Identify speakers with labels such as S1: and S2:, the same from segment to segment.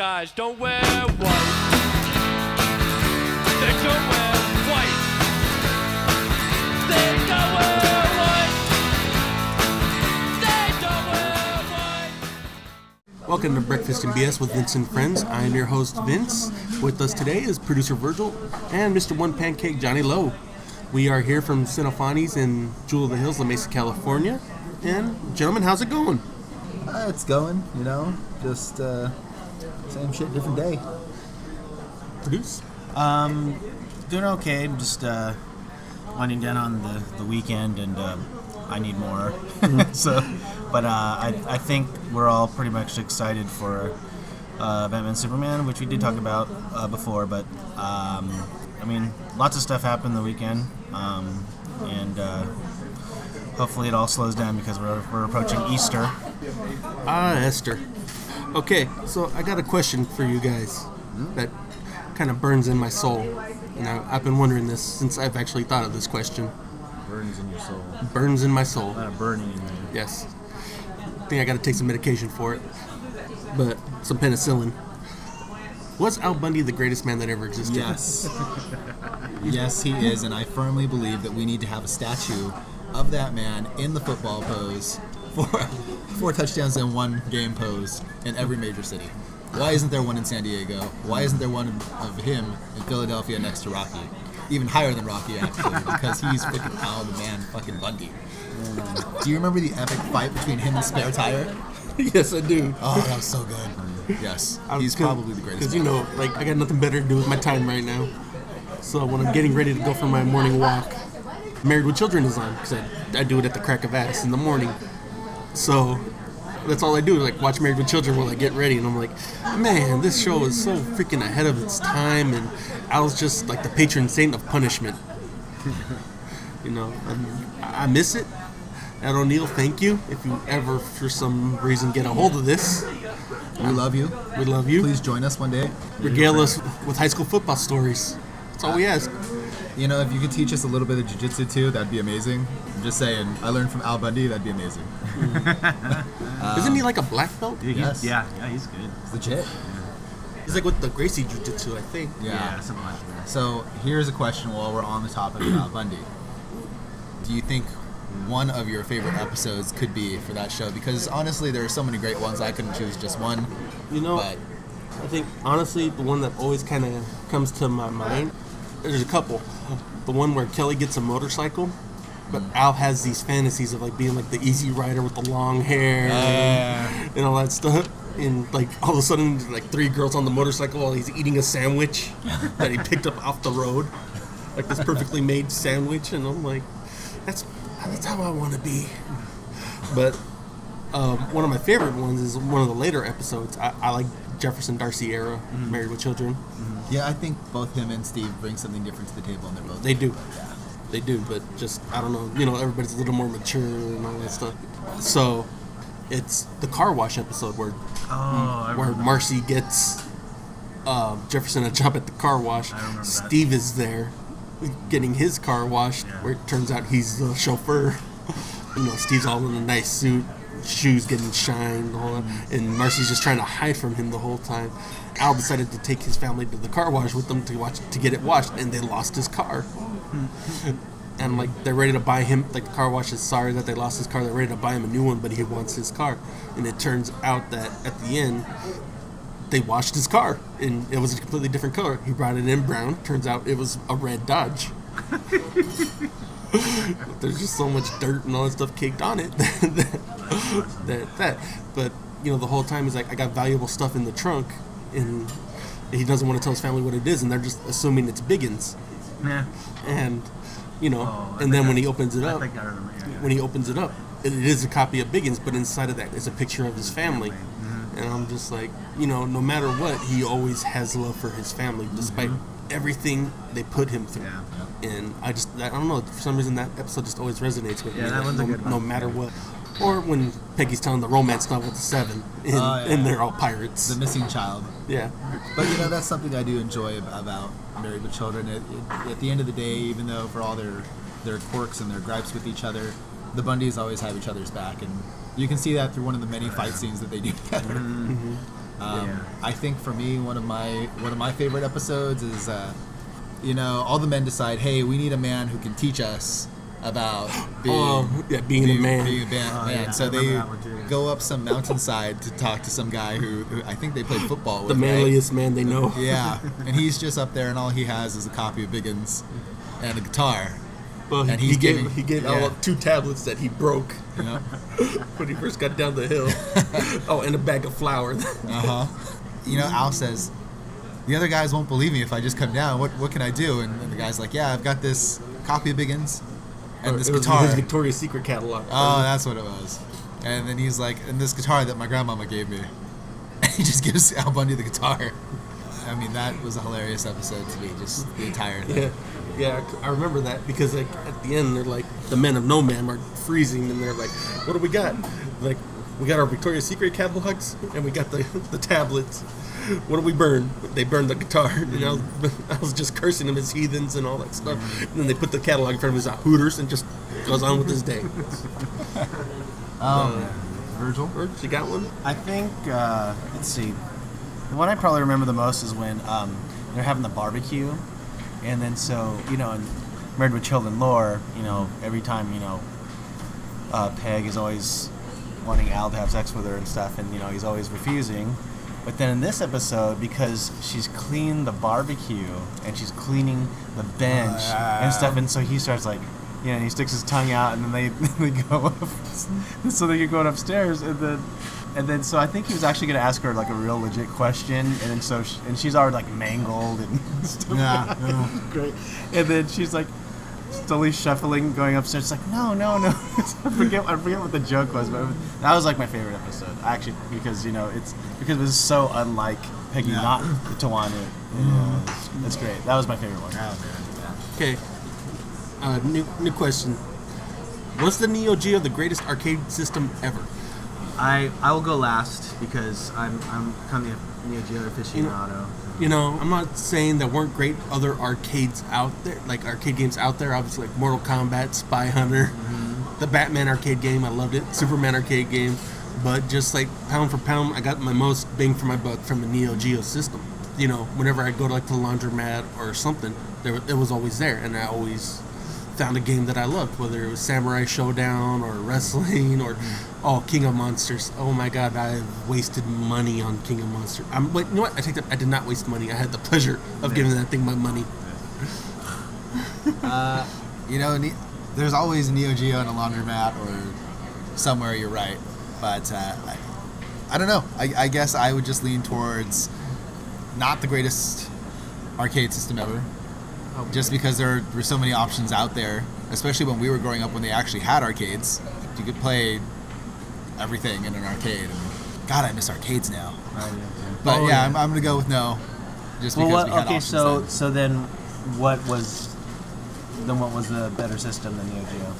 S1: guys don't wear white. They don't wear white. They don't wear white. They don't wear white.
S2: Welcome to Breakfast and BS with Vince and Friends. I am your host, Vince. With us today is producer Virgil and Mr. One Pancake, Johnny Lowe. We are here from Cinefani's in Jewel of the Hills, La Mesa, California. And, gentlemen, how's it going?
S3: It's going, just same shit, different day.
S2: Produce?
S4: Doing okay. I'm just winding down on the weekend, and I need more. But I think we're all pretty much excited for Batman Superman, which we did talk about before. But lots of stuff happened the weekend, and hopefully it all slows down because we're approaching Easter.
S2: Esther. Okay, so I got a question for you guys that kind of burns in my soul. And I've been wondering this since I've actually thought of this question.
S4: Burns in your soul.
S2: Burns in my soul.
S4: A lot of burning in there.
S2: Yes. I think I got to take some medication for it. But some penicillin. Was Al Bundy the greatest man that ever existed?
S3: Yes. Yes, he is, and I firmly believe that we need to have a statue of that man in the football pose for 4 touchdowns in one game pose in every major city. Why isn't there one in San Diego? Why isn't there one of him in Philadelphia next to Rocky? Even higher than Rocky, actually, because he's freaking Al the man fucking Bundy. Do you remember the epic fight between him and Spare Tire?
S2: Yes, I do.
S3: Oh, that was so good. Yes, he's probably the greatest.
S2: Because, I got nothing better to do with my time right now. So when I'm getting ready to go for my morning walk, Married with Children is on, because I do it at the crack of ass in the morning. So that's all I do, watch Married with Children while I get ready. And I'm like, man, this show is so freaking ahead of its time. And Al's just like the patron saint of punishment. I miss it. Ed O'Neill, thank you. If you ever, for some reason, get a hold of this.
S3: We love you.
S2: We love you.
S3: Please join us one day.
S2: Regale us with high school football stories. That's all we ask.
S3: If you could teach us a little bit of jiu-jitsu too, that'd be amazing. I'm just saying, I learned from Al Bundy, that'd be amazing.
S2: Isn't he like a black belt?
S3: Yes.
S4: Yeah, he's good.
S3: It's legit.
S2: He's like with the Gracie Jiu-Jitsu, I think.
S3: Yeah,
S4: something like that.
S3: So here's a question while we're on the topic of Al Bundy. Do you think one of your favorite episodes could be for that show? Because honestly, there are so many great ones, I couldn't choose just one. But
S2: I think, honestly, the one that always kind of comes to my mind, there's a couple. The one where Kelly gets a motorcycle, but Al has these fantasies of being the easy rider with the long hair and all that stuff. And all of a sudden, 3 girls on the motorcycle while he's eating a sandwich that he picked up off the road, this perfectly made sandwich. And I'm like, that's how I want to be. But one of my favorite ones is one of the later episodes. I like Jefferson Darcy era, Married with Children.
S3: Yeah, I think both him and Steve bring something different to the table, and they're both.
S2: They do.
S3: Yeah.
S2: They do, but just, I don't know, everybody's a little more mature and all that stuff. So, it's the car wash episode where Marcy gets Jefferson a job at the car wash. Steve is there getting his car washed, where it turns out he's the chauffeur. Steve's all in a nice suit, shoes getting shined, all that, and Marcy's just trying to hide from him the whole time. Al decided to take his family to the car wash with them to get it washed, and they lost his car. And they're ready to buy him, the car wash is sorry that they lost his car, they're ready to buy him a new one, but he wants his car. And it turns out that at the end, they washed his car, and it was a completely different color. He brought it in brown, turns out it was a red Dodge. There's just so much dirt and all that stuff caked on it but the whole time he's like, I got valuable stuff in the trunk, and he doesn't want to tell his family what it is, and they're just assuming it's Biggins.
S4: Yeah.
S2: And then when he opens it up, it is a copy of Biggins, but inside of that is a picture of his family. And I'm just like, no matter what, he always has love for his family despite everything they put him through. And I don't know, for some reason that episode just always resonates with me.
S4: That one's a good one.
S2: No matter what. Or when Peggy's telling the romance novel to Seven, and they're all pirates.
S3: The missing child.
S2: Yeah.
S3: But that's something I do enjoy about Married with Children. At the end of the day, even though for all their quirks and their gripes with each other, the Bundys always have each other's back, and you can see that through one of the many fight scenes that they do together. I think for me, one of my favorite episodes is, all the men decide, hey, we need a man who can teach us about
S2: being a man.
S3: Being a man.
S4: yeah,
S3: So
S4: I
S3: they
S4: remember that one too.
S3: go up some mountainside to talk to some guy who I think they played football with.
S2: The
S3: right?
S2: manliest man they know.
S3: Yeah, and he's just up there, and all he has is a copy of Biggins and a guitar.
S2: Well,
S3: And
S2: he
S3: he's
S2: gave
S3: giving-
S2: he gave
S3: yeah.
S2: Al 2 tablets that he broke
S3: You know?
S2: when he first got down the hill. And a bag of flour.
S3: Al says, the other guys won't believe me if I just come down. What can I do? And the guy's like, yeah, I've got this copy of Biggins and this
S2: It was
S3: guitar.
S2: his Victoria's Secret catalog.
S3: Oh, that's what it was. And then he's like, and this guitar that my grandmama gave me. And he just gives Al Bundy the guitar. I mean, that was a hilarious episode to me, just the entire thing.
S2: Yeah, I remember that because like at the end they're like the men of No Man are freezing and they're like, "What do we got?" Like, we got our Victoria's Secret catalogs and we got the tablets. What do we burn? They burned the guitar. And I was just cursing them as heathens and all that stuff. And then they put the catalog in front of his Hooters and just goes on with his day.
S3: Virgil?
S2: You got one?
S4: I think, let's see. The one I probably remember the most is when they're having the barbecue. And then so, in Married with Children lore, every time, Peg is always wanting Al to have sex with her and stuff, and, he's always refusing. But then in this episode, because she's cleaned the barbecue and she's cleaning the bench and stuff, and so he starts like, and he sticks his tongue out, and then they go up, so they get going upstairs, and then so I think he was actually going to ask her like a real legit question, and then and she's already like mangled and stuff.
S3: Yeah.
S4: Great. And then she's like slowly shuffling, going upstairs. It's like no. I forget what the joke was, but that was like my favorite episode actually, because it was so unlike Peggy not to want it. That's great. That was my favorite one.
S2: Okay. New question. Was the Neo Geo the greatest arcade system ever?
S5: I will go last because I'm kind of a Neo Geo aficionado.
S2: I'm not saying there weren't great other arcades out there, like arcade games out there. Obviously, like Mortal Kombat, Spy Hunter, the Batman arcade game. I loved it. Superman arcade game. But just like pound for pound, I got my most bang for my buck from the Neo Geo system. Whenever I go to like the laundromat or something, it was always there, and I always found a game that I loved, whether it was Samurai Showdown or wrestling or King of Monsters. Oh my God, I've wasted money on King of Monsters. But you know what? I take that. I did not waste money. I had the pleasure of giving that thing my money.
S3: There's always a Neo Geo in a laundromat or somewhere. You're right, but I don't know. I guess I would just lean towards not the greatest arcade system ever. Just because there were so many options out there, especially when we were growing up when they actually had arcades. You could play everything in an arcade. God, I miss arcades now. But I'm going to go with no. Just because we had options then.
S5: So then what was the better system than Neo Geo?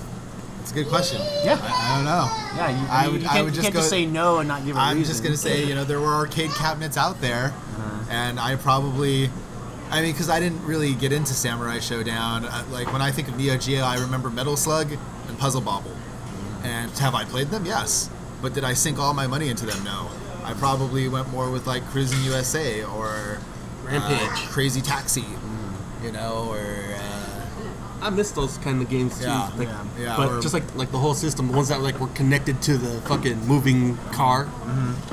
S3: It's a good question.
S5: Yeah.
S3: I don't know.
S5: Yeah, you can't just say no and not give a reason.
S3: I'm just going to say, there were arcade cabinets out there, and I probably... because I didn't really get into Samurai Showdown. Like, when I think of Neo Geo, I remember Metal Slug and Puzzle Bobble. And have I played them? Yes. But did I sink all my money into them? No. I probably went more with, like, Cruising USA or...
S2: Rampage.
S3: Crazy Taxi. Or...
S2: I miss those kind of games too.
S3: Yeah.
S2: Yeah. But just like the whole system, the ones that like were connected to the fucking moving car.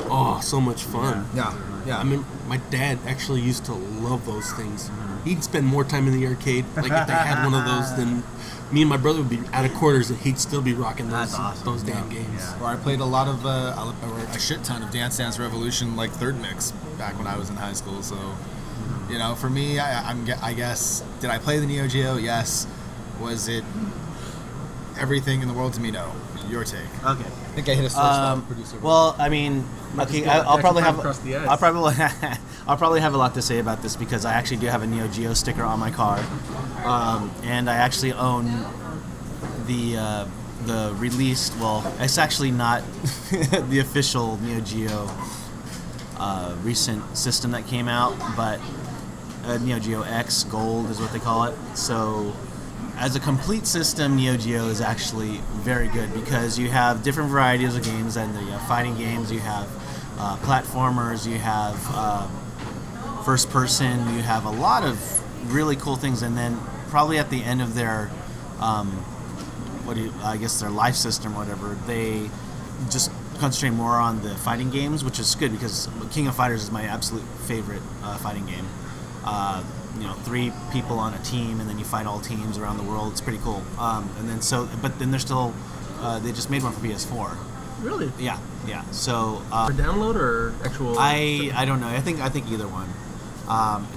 S2: Oh, so much fun.
S3: Yeah.
S2: I mean, my dad actually used to love those things. He'd spend more time in the arcade, like if they had one of those, than me and my brother would be out of quarters, and he'd still be rocking those damn games.
S3: Or I played a lot of, a shit ton of Dance Dance Revolution, like third mix, back when I was in high school. So, for me, I guess, did I play the Neo Geo? Yes. Was it everything in the world to me? No. Your take.
S5: Okay.
S3: I think I hit a switch spot, producer.
S5: Well, I mean, okay, I'll probably have
S2: across the ice.
S5: I'll probably have a lot to say about this because I actually do have a Neo Geo sticker on my car, and I actually own the released. Well, it's actually not the official Neo Geo recent system that came out, but Neo Geo X Gold is what they call it. So, as a complete system, Neo Geo is actually very good because you have different varieties of games, and you have fighting games, you have platformers, you have first person, you have a lot of really cool things, and then probably at the end of their I guess their life system or whatever, they just concentrate more on the fighting games, which is good because King of Fighters is my absolute favorite fighting game. 3 people on a team, and then you fight all teams around the world. It's pretty cool. But then they're still they just made one for PS4.
S2: Really?
S5: Yeah. So
S2: For download or actual?
S5: I don't know. I think either one.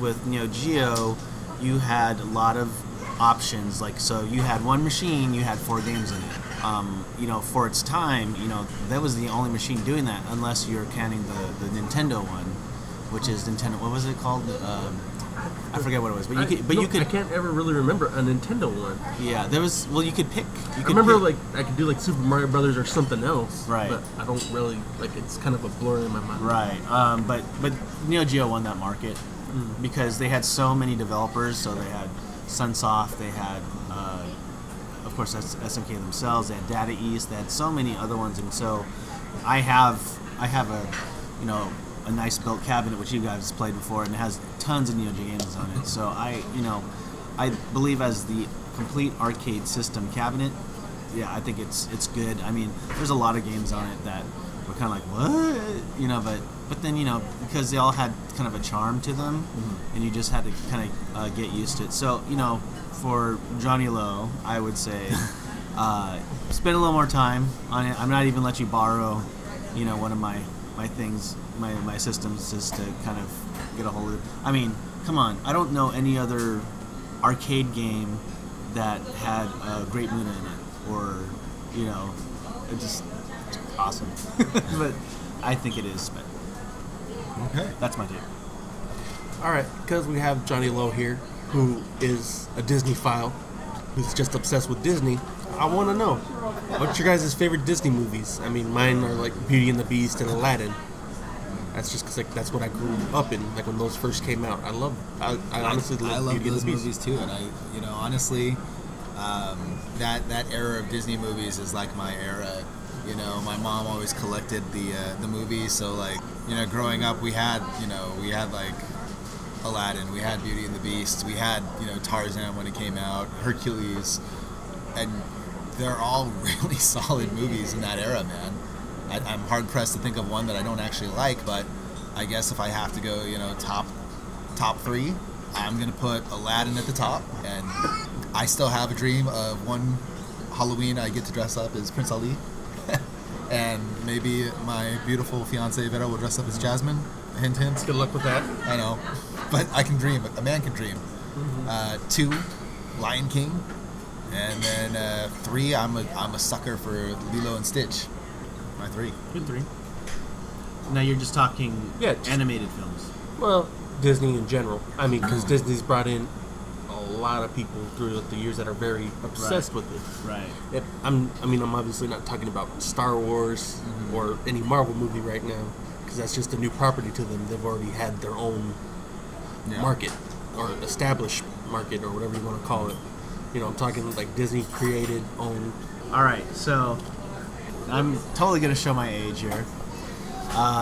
S5: With Neo Geo, you had a lot of options. Like, so you had one machine, you had 4 games in it. For its time, that was the only machine doing that, unless you're counting the Nintendo one, which is Nintendo. What was it called? I forget what it was, but you could.
S2: I can't ever really remember a Nintendo one.
S5: Yeah, there was. Well, you could pick.
S2: I remember I could do like Super Mario Brothers or something else.
S5: Right.
S2: But I don't really it's kind of a blur in my mind.
S5: Right. But Neo Geo won that market because they had so many developers. So they had Sunsoft. They had, of course, that's SNK themselves. They had Data East. They had so many other ones, and so I have a nice built cabinet which you guys played before, and it has tons of Neo Geo games on it. So I believe as the complete arcade system cabinet, yeah, I think it's good. I mean, there's a lot of games on it that were kind of like what, but then because they all had kind of a charm to them, and you just had to kind of get used to it. So for Johnny Lowe, I would say spend a little more time on it. I'm not even let you borrow, one of my things, my systems, just to kind of get a hold of it. I mean, come on, I don't know any other arcade game that had a Great Muta in it, or it's just awesome. But I think it is. But
S3: Okay.
S5: that's my take.
S2: All right, because we have Johnny Lowe here, who is a Disney file, who's just obsessed with Disney. I want to know, what's your guys' favorite Disney movies? I mean, mine are like Beauty and the Beast and Aladdin. That's just because that's what I grew up in, like when those first came out. I honestly love Beauty and
S3: those
S2: the Beast.
S3: movies too, and honestly, that era of Disney movies is like my era. My mom always collected the movies, so growing up we had like Aladdin, we had Beauty and the Beast, we had Tarzan when it came out, Hercules, and they're all really solid movies in that era, man. I'm hard pressed to think of one that I don't actually like, but I guess if I have to go, top 3, I'm gonna put Aladdin at the top, and I still have a dream of one Halloween I get to dress up as Prince Ali, and maybe my beautiful fiancée Vera will dress up as Jasmine. Hint, hint.
S2: Good luck with that.
S3: I know, but I can dream. A man can dream. 2, Lion King, and then 3, I'm a sucker for Lilo and Stitch. My 3.
S2: Good 3.
S5: Now you're just talking
S2: just-
S5: animated films.
S2: Well, Disney in general. I mean, because Disney's brought in a lot of people through the years that are very obsessed with it.
S5: Right.
S2: I'm obviously not talking about Star Wars or any Marvel movie right now, because that's just a new property to them. They've already had their own market, or established market, or whatever you want to call it. I'm talking like Disney created, owned.
S5: All right, so I'm totally gonna show my age here,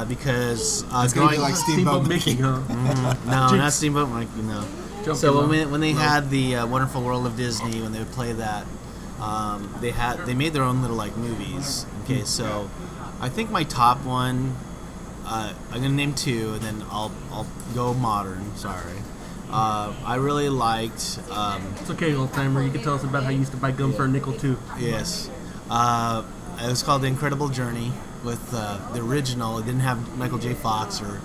S5: because
S3: It's gonna be
S5: growing
S3: like Steamboat Mickey.
S2: huh?
S5: no, not Steamboat Mickey, no. So when they had the Wonderful World of Disney, when they would play that, they made their own little movies. Okay, so I think my top one, I'm gonna name 2, and then I'll go modern. Sorry. I really liked.
S2: It's okay, old timer. You can tell us about how you used to buy gum for a nickel too.
S5: Yes. It was called The Incredible Journey with the original. It didn't have Michael J. Fox or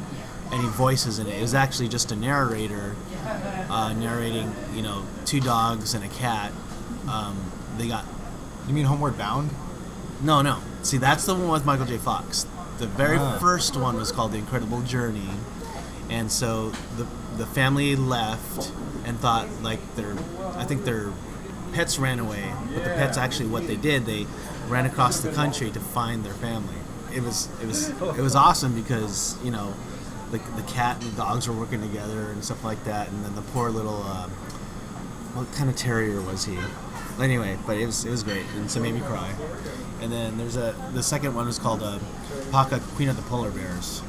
S5: any voices in it. It was actually just a narrator narrating, 2 dogs and a cat. They got...
S3: You mean Homeward Bound?
S5: No. See, that's the one with Michael J. Fox. The very first one was called The Incredible Journey. And so the family left and thought I think their pets ran away, but the pets actually what they did, they ran across the country to find their family. It was awesome because the cat and the dogs were working together and stuff like that, and then the poor little what kind of terrier was he? Anyway, but it was great, and so it made me cry. And then the second one was called Paka, Queen of the Polar Bears.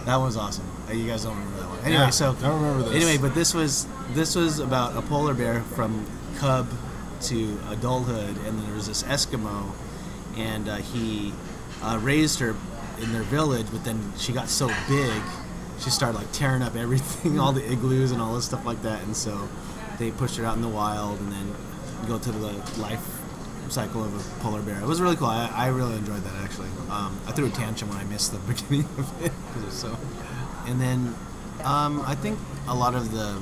S5: That one was awesome. You guys don't remember that one. Anyway,
S3: Yeah,
S5: so
S3: don't remember this.
S5: Anyway, but this was about a polar bear from cub to adulthood, and then there was this Eskimo, and he raised her in their village, but then she got so big, she started like tearing up everything, all the igloos and all this stuff like that, and so they pushed her out in the wild, and then go to the life cycle of a polar bear. It was really cool. I really enjoyed that actually. I threw a tantrum when I missed the beginning of it because it was so. And then I think a lot of the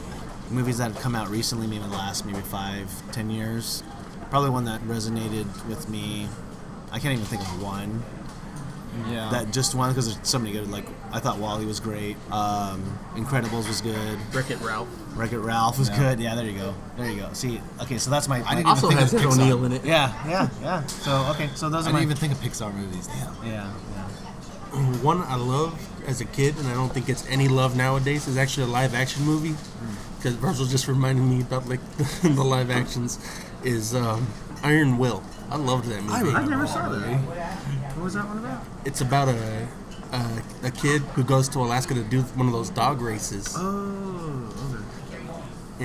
S5: movies that have come out recently, maybe in the last 5-10 years, probably one that resonated with me. I can't even think of one.
S3: Yeah.
S5: That just one because there's so many good. Like I thought Wall-E was great. Incredibles was good.
S2: Wreck-It Ralph.
S5: Wreck-It Ralph was good. Yeah, there you go. There you go. See, okay, so that's my.
S3: I didn't even
S2: Also
S3: think
S2: has
S3: of
S2: Joe
S3: Pixar.
S2: Neal in it.
S5: Yeah. So okay, so those
S3: I
S5: are my.
S3: didn't even think of Pixar movies. Damn.
S5: Yeah.
S2: One I loved as a kid, and I don't think gets any love nowadays, is actually a live action movie. Because Virgil just reminded me about like the live actions. Is Iron Will. I loved that movie.
S5: I never saw that. What was that one about?
S2: It's about a kid who goes to Alaska to do one of those dog races,
S5: Oh, okay.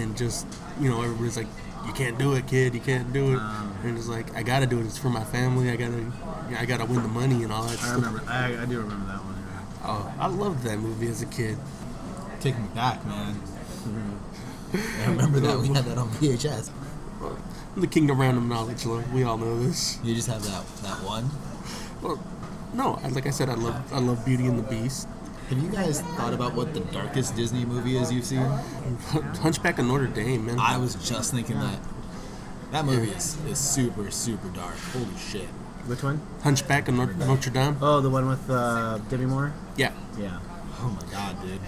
S2: and just everybody's like, "You can't do it, kid. You can't do it." And it's like, "I gotta do it. It's for my family. I gotta win the money and all that
S5: I
S2: stuff."
S5: remember. I do remember that one. Yeah.
S2: Oh, I loved that movie as a kid.
S3: Take me back, man. I remember that. We had that on VHS.
S2: The Kingdom Random Knowledge, we all know this.
S3: You just have that one.
S2: Well, no, like I said, I love Beauty and the Beast.
S3: Have you guys thought about what the darkest Disney movie is you've seen?
S2: Hunchback of Notre Dame, man.
S3: I was just thinking that movie is super, super dark. Holy shit.
S5: Which one?
S2: Hunchback of Notre Dame.
S5: Oh, the one with Demi Moore.
S2: Yeah,
S5: Yeah.
S3: Oh my god, dude.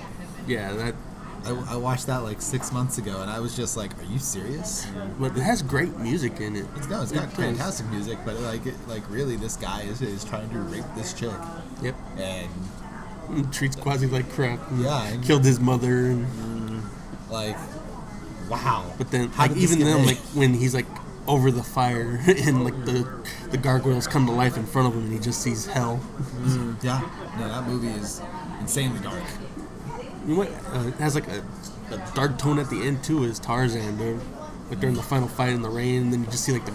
S2: yeah. That,
S3: I watched that like 6 months ago, and I was just like, "Are you serious?"
S2: but it has great music in it.
S3: It's got
S2: does.
S3: fantastic music, but like really, this guy is trying to rape this chick,
S2: Yep.
S3: and
S2: And treats Quasi like crap.
S3: Yeah, and-
S2: Killed his mother, and
S3: like, wow.
S2: but then
S3: How
S2: like
S3: did this
S2: even
S3: get
S2: then,
S3: made?
S2: like when he's like over the fire and like the gargoyles come to life in front of him, and he just sees hell.
S3: Yeah, no, that movie is insanely dark.
S2: You know what? It has like a dark tone at the end too. Is Tarzan, dude? Like during the final fight in the rain, and then you just see like the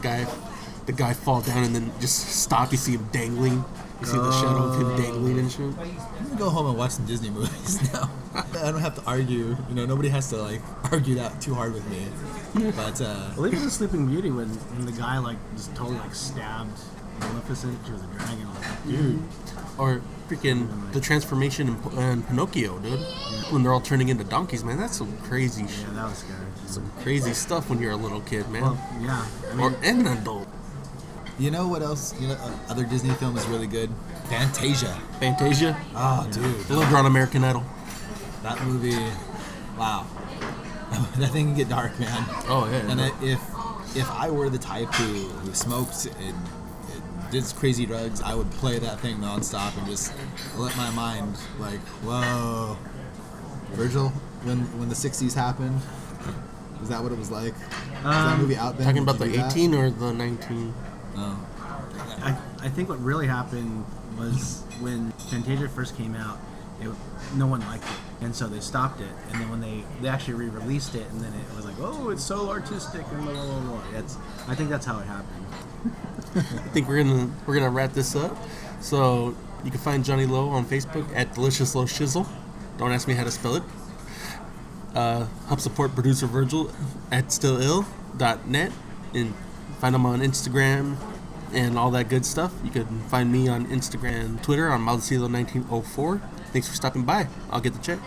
S2: guy fall down, and then just stop. You see him dangling. You see the shadow of him dangling and shit.
S3: I'm gonna go home and watch some Disney movies now. I don't have to argue. Nobody has to like argue that too hard with me. But
S5: Well, even the Sleeping Beauty when the guy like just totally like stabbed Maleficent. She was a dragon. I was like, dude.
S2: Or freaking the transformation in Pinocchio, dude. When they're all turning into donkeys, man. That's some crazy shit.
S5: Yeah, that was scary.
S2: Some crazy stuff when you're a little kid, man.
S5: Well, yeah. I mean,
S2: Or and an adult.
S3: you know what else? Other Disney film is really good. Fantasia.
S2: Fantasia.
S3: Oh, dude,
S2: I loved her on American Idol.
S3: that movie. Wow, that thing can get dark, man.
S2: Oh, yeah.
S3: And if I were the type who smoked and did crazy drugs, I would play that thing nonstop and just let my mind like, whoa. Virgil, when the '60s happened, is that what it was like? Was that movie out then?
S2: Talking
S3: Did
S2: about
S3: you
S2: the
S3: do that?
S2: 18 or the 19?
S3: Oh.
S5: I think what really happened was when Fantasia first came out, no one liked it, and so they stopped it. And then when they actually re-released it, and then it was like, oh, it's so artistic and blah blah blah. Blah. I think that's how it happened.
S2: I think we're gonna wrap this up. So you can find Johnny Lowe on Facebook at Delicious Low Shizzle. Don't ask me how to spell it. Help support producer Virgil at stillill.net, and find him on Instagram and all that good stuff. You can find me on Instagram and Twitter on Maldecilo1904. Thanks for stopping by. I'll get the check.